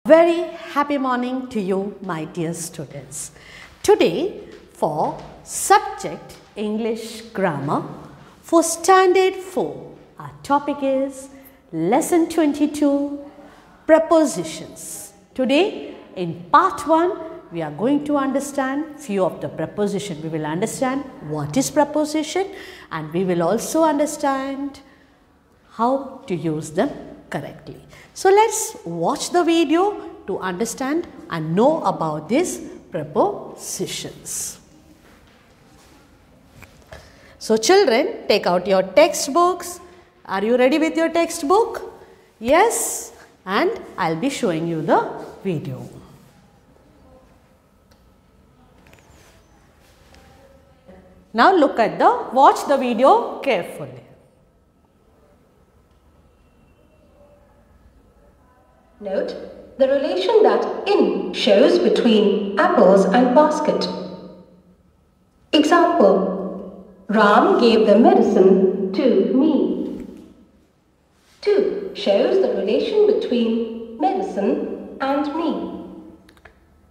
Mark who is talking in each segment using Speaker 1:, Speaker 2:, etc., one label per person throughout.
Speaker 1: Very happy morning to you, my dear students. Today for subject English Grammar for Standard 4, our topic is Lesson 22, Prepositions. Today in part 1, we are going to understand few of the preposition. We will understand what is preposition and we will also understand how to use them correctly. So let's watch the video to understand and know about these prepositions. So children, take out your textbooks. Are you ready with your textbook? Yes, and I'll be showing you the video. Now watch the video carefully.
Speaker 2: Note the relation that in shows between apples and basket. Example, Ram gave the medicine to me. 2 shows the relation between medicine and me.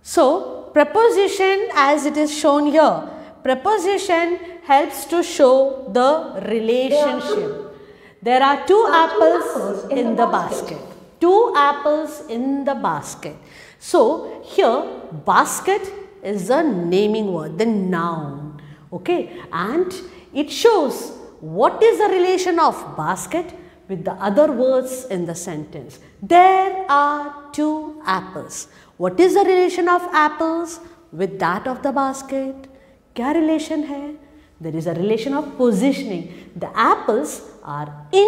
Speaker 1: So, preposition as it is shown here, preposition helps to show the relationship. There are two apples in the basket. 2 apples in the basket. So, here basket is a naming word, the noun, okay, and it shows what is the relation of basket with the other words in the sentence. There are 2 apples. What is the relation of apples with that of the basket? क्या relation है? There is a relation of positioning. The apples are in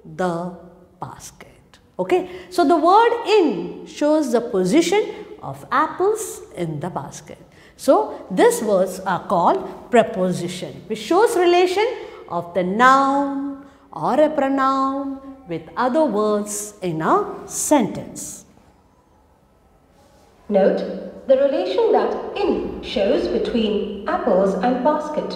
Speaker 1: the basket. Okay, so the word in shows the position of apples in the basket. So these words are called preposition, which shows relation of the noun or a pronoun with other words in a sentence.
Speaker 2: Note the relation that in shows between apples and basket.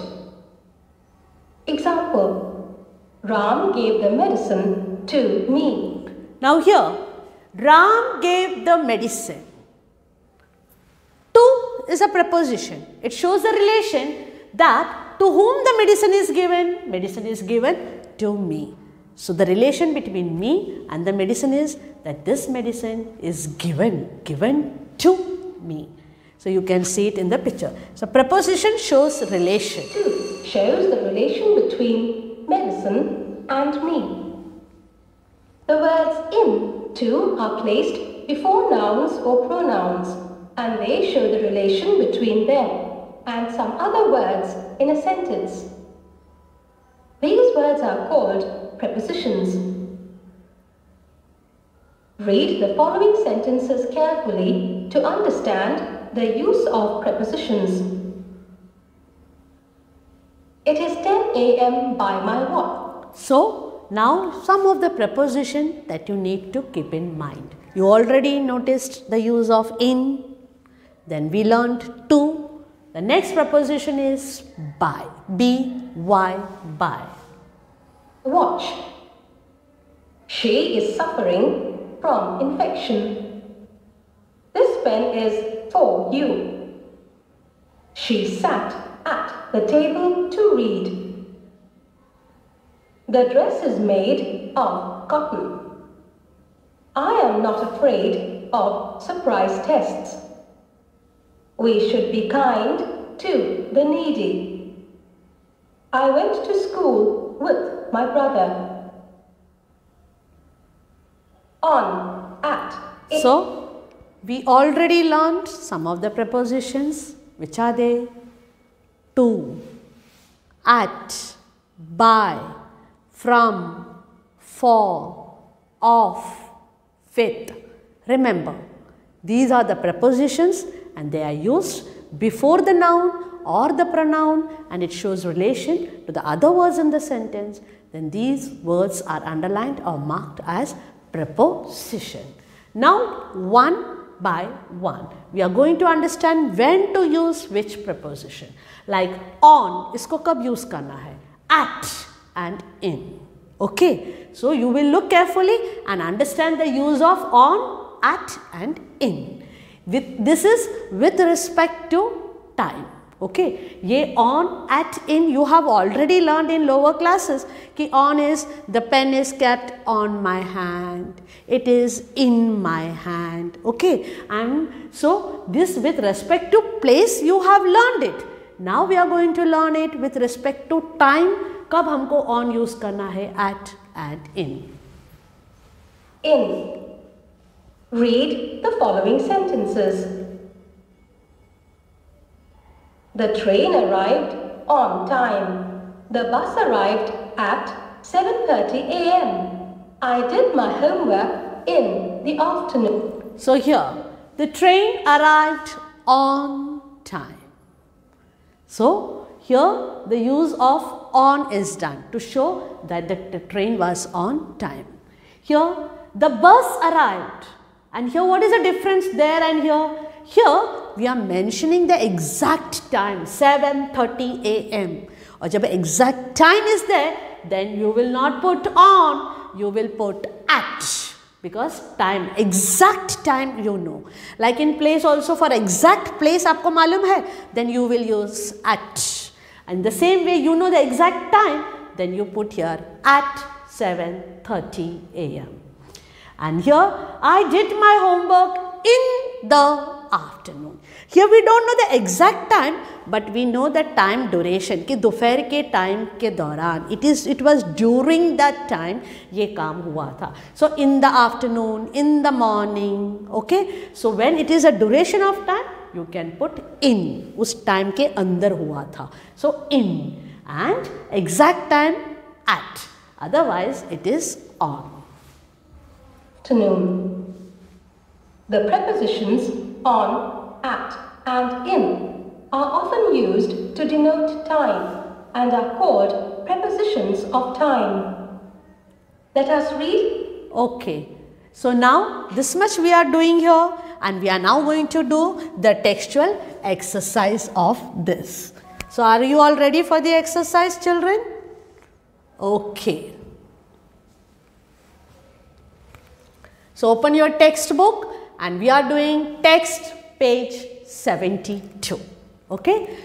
Speaker 2: Example, Ram gave the medicine to me.
Speaker 1: Now here, Ram gave the medicine. To is a preposition. It shows the relation that to whom the medicine is given to me. So the relation between me and the medicine is that this medicine is given to me. So you can see it in the picture. So preposition shows relation.
Speaker 2: 2 shows the relation between medicine and me. The words in, to are placed before nouns or pronouns and they show the relation between them and some other words in a sentence. These words are called prepositions. Read the following sentences carefully to understand the use of prepositions. It is 10 a.m. by my watch.
Speaker 1: So, now some of the preposition that you need to keep in mind. You already noticed the use of in, then we learned to. The next preposition is by, B-Y, by.
Speaker 2: Watch. She is suffering from infection. This pen is for you. She sat at the table to read. The dress is made of cotton. I am not afraid of surprise tests. We should be kind to the needy. I went to school with my brother. On, at.
Speaker 1: So, we already learned some of the prepositions. Which are they? To, at, by, from, for, of, with. Remember, these are the prepositions and they are used before the noun or the pronoun and it shows relation to the other words in the sentence. Then these words are underlined or marked as preposition. Now, one by one, we are going to understand when to use which preposition. Like on, isko kab use karna hai? At and in. Okay, so you will look carefully and understand the use of on at and in. This is with respect to time. Okay, ye on, at, in you have already learned in lower classes ki on is the pen is kept on my hand, it is in my hand. Okay, and so this with respect to place you have learned it. Now we are going to learn it with respect to time. कब हमको on use करना है, at and in.
Speaker 2: In. Read the following sentences. The train arrived on time. The bus arrived at 7:30 a.m. I did my homework in the afternoon.
Speaker 1: So here, the train arrived on time. So here the use of on is done to show that the train was on time. Here the bus arrived, and here what is the difference there and here? Here we are mentioning the exact time, 7:30 a.m. Or jab exact time is there, then you will not put on, you will put at, because time, exact time you know. Like in place also, for exact place aapko malum hai, then you will use at. And the same way you know the exact time, then you put here at 7:30 a.m. And here I did my homework in the afternoon. Here we don't know the exact time, but we know the time duration कि दोपहर के time के दौरान it was during that time ये काम हुआ था. So in the afternoon, in the morning, okay. So when it is a duration of time, you can put in, उस time के अंदर हुआ था. So in, and exact time at, otherwise it is on.
Speaker 2: Afternoon. The prepositions on, at and in are often used to denote time and are called prepositions of time. Let us read.
Speaker 1: Okay. So now this much we are doing here, and we are now going to do the textual exercise of this. So are you all ready for the exercise, children? Okay. So open your textbook, and we are doing text page 72. Okay,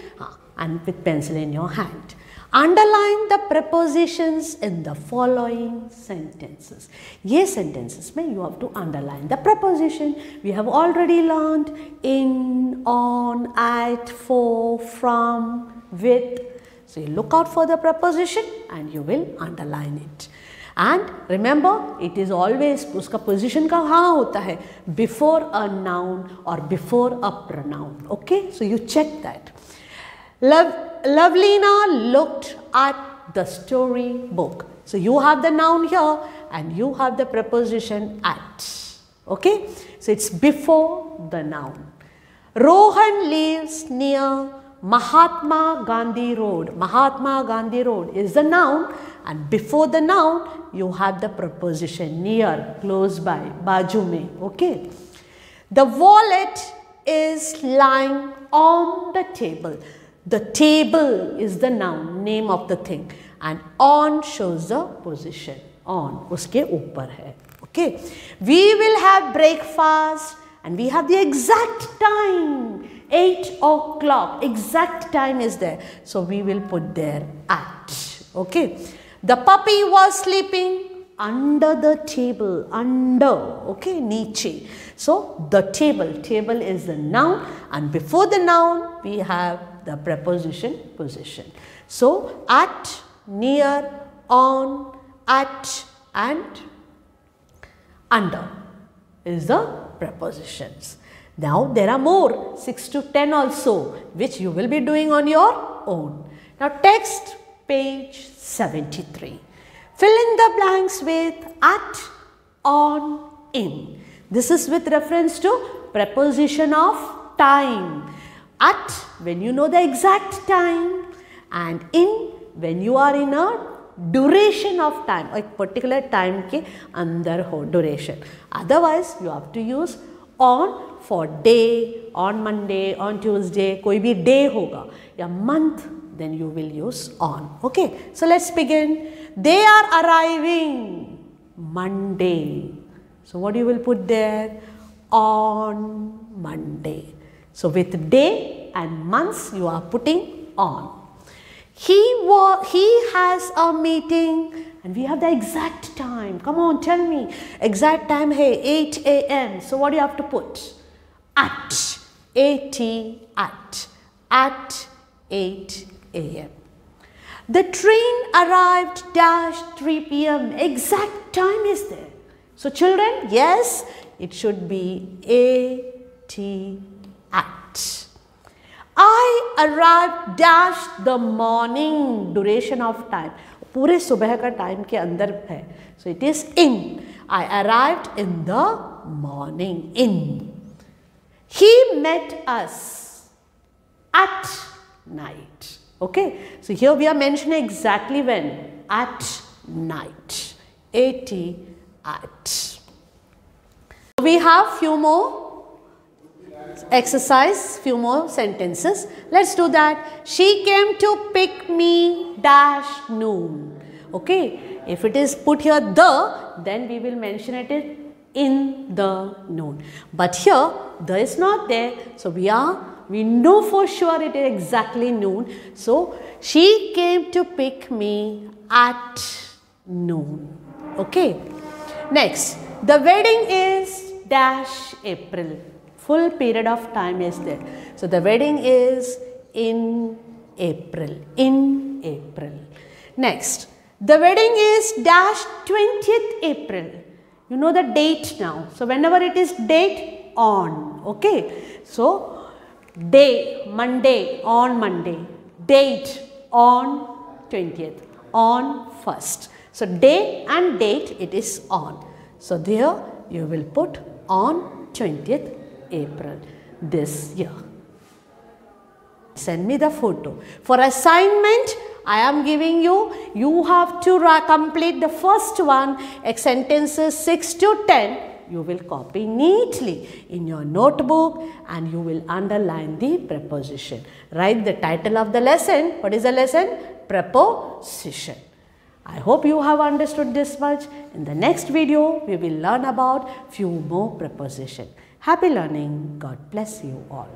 Speaker 1: and with pencil in your hand. Underline the prepositions in the following sentences. Ye sentences mein you have to underline the preposition. We have already learned in, on, at, for, from, with. So you look out for the preposition and you will underline it. And remember, it is always, uska position kahan hota hai? Before a noun or before a pronoun. Okay, so you check that. Lovelina looked at the story book. So you have the noun here and you have the preposition at. Okay, so it's before the noun. Rohan lives near Mahatma Gandhi Road. Mahatma Gandhi Road is the noun, and before the noun you have the preposition near, close by, baju mein. Okay. The wallet is lying on the table. The table is the noun, name of the thing, and on shows the position. On, uske upar hai. Okay. We will have breakfast, and we have the exact time. 8 o'clock, exact time is there. So we will put there at. Okay. The puppy was sleeping under the table. Under. Okay. Niche. So the table. Table is the noun, and before the noun we have the preposition position. So at, near, on, at and under is the prepositions. Now there are more, 6 to 10 also, which you will be doing on your own. Now text page 73. Fill in the blanks with at, on, in. This is with reference to preposition of time. At, when you know the exact time, and in, when you are in a duration of time, a particular time ke andar ho, duration. Otherwise, you have to use on for day, on Monday, on Tuesday, koi bhi day hoga, ya month, then you will use on. Okay, so let's begin. They are arriving Monday. So what you will put there? on Monday. So with day and months you are putting on. He has a meeting and we have the exact time. Come on, tell me. Exact time, hey, 8 a.m. So what do you have to put? At. A-T, at 8 a.m. The train arrived dash 3 p.m. Exact time is there. So children, yes, it should be A-T, at. I arrived dash the morning, duration of time. पूरे सुबह का time के अंदर है. So it is in. I arrived in the morning, in. He met us at night. Okay, so here we are mentioning exactly when. At night. A-T, at. We have few more exercise, few more sentences. Let's do that. She came to pick me dash noon. Okay, if it is put here the, then we will mention it in the noon. But here the is not there, so we know for sure it is exactly noon. So she came to pick me at noon. Okay. Next, the wedding is dash April. Full period of time is there. So the wedding is in April. In April. Next, the wedding is dash 20th April. You know the date now. So whenever it is date, on. Okay. So day, Monday, on Monday. Date, on 20th. On 1st. So day and date, it is on. So there you will put on 20th April this year. Send me the photo. For assignment, I am giving you have to complete the first one, sentences 6 to 10. You will copy neatly in your notebook and you will underline the preposition. Write the title of the lesson. What is the lesson? Preposition. I hope you have understood this much. In the next video, we will learn about few more preposition. Happy learning. God bless you all.